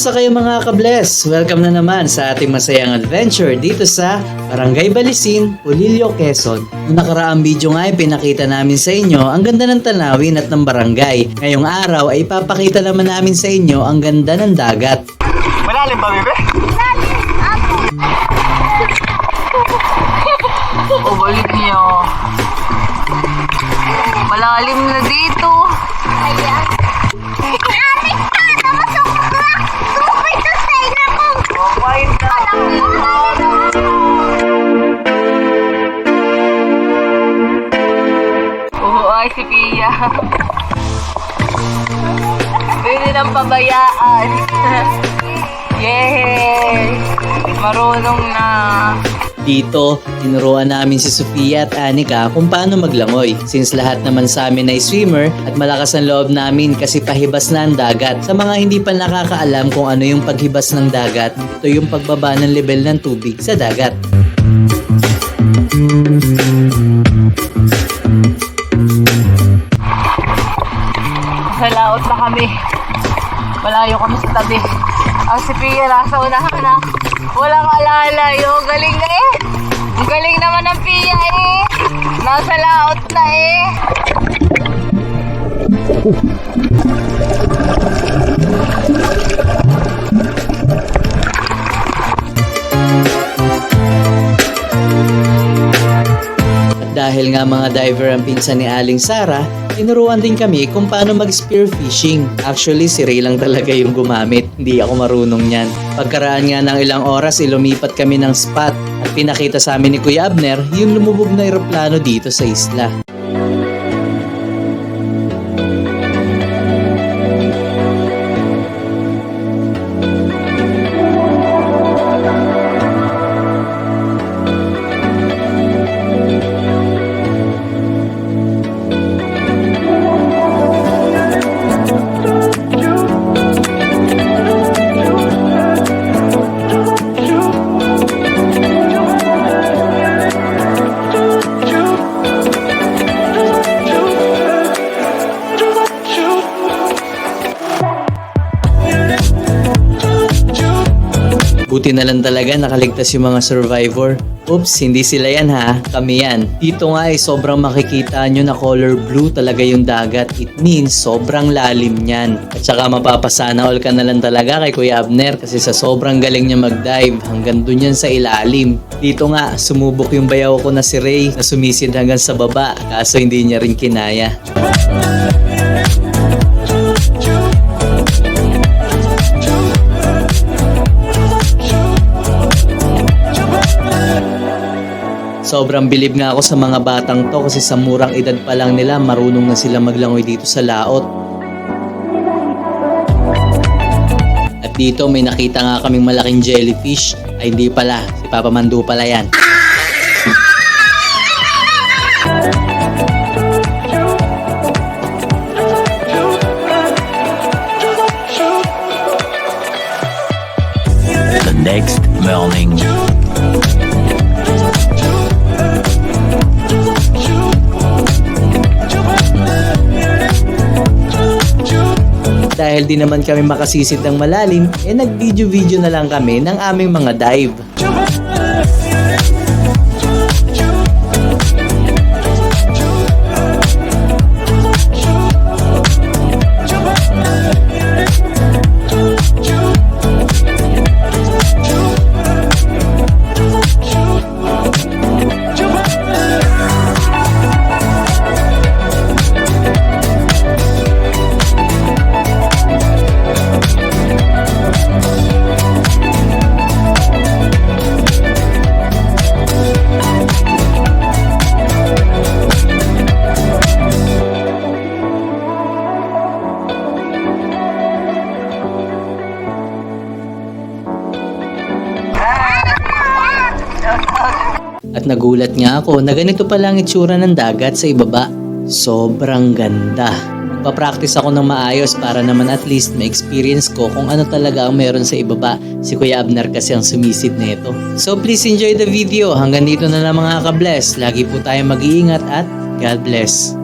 Kamusta kayo mga ka-bless? Welcome na naman sa ating masayang adventure dito sa Barangay Balisin, Pulilio, Quezon. Noong nakaraang video nga ay pinakita namin sa inyo ang ganda ng tanawin at ng barangay. Ngayong araw ay ipapakita naman namin sa inyo ang ganda ng dagat. Malalim ba, bebe? O, balik niyo. Malalim na dito. Ayan. Atik ka! Namasok ka! Sumukay sa sa'yo ko! Okay na. Oo, ay si Pia. Pwede nang pabayaan. Yay! Marunong na. Dito, tinuruan namin si Sofia at Anika kung paano maglangoy. Since lahat naman sa amin ay swimmer at malakas ang loob namin kasi pahibas na ang dagat. Sa mga hindi pa nakakaalam kung ano yung paghibas ng dagat, ito yung pagbaba ng level ng tubig sa dagat. Sa laot na kami. Malayo kami sa tabi. Ang si Pia nasa unahan na. Walang alalayo. Galing na eh. Ang galing naman ng Pia eh. Nasa laot na eh. At dahil nga mga diver ang pinsan ni Aling Sara, tinuruan din kami kung paano mag-spear fishing. Actually, si Ray lang talaga yung gumamit. Hindi ako marunong niyan. Pagkaraan nga ng ilang oras, lumipat kami ng spot at pinakita sa amin ni Kuya Abner yung lumubog na eroplano dito sa isla. Buti na lang talaga nakaligtas yung mga survivor. Oops, hindi sila yan ha, kami yan. Dito nga ay sobrang makikita nyo na color blue talaga yung dagat. It means sobrang lalim niyan. At saka mapapasana all ka na lang talaga kay Kuya Abner kasi sa sobrang galing niya mag-dive hanggang dun yan sa ilalim. Dito nga, sumubok yung bayaw ko na si Ray na sumisid hanggang sa baba kaso hindi niya rin kinaya. Sobrang bilib nga ako sa mga batang to kasi sa murang edad pa lang nila marunong na sila maglangoy dito sa laot. At dito may nakita nga kaming malaking jellyfish. Ay hindi pala, si Papa Mando pala yan. The next morning. Dahil di naman kami makasisid ng malalim, nag-video-video na lang kami ng aming mga dive. At nagulat nga ako na ganito pala ang itsura ng dagat sa ibaba. Sobrang ganda. Papractice ako ng maayos para naman at least ma-experience ko kung ano talaga ang meron sa ibaba. Si Kuya Abner kasi ang sumisid nito. So please enjoy the video. Hanggang dito na lang mga ka-bless. Lagi po tayong mag-iingat at God bless.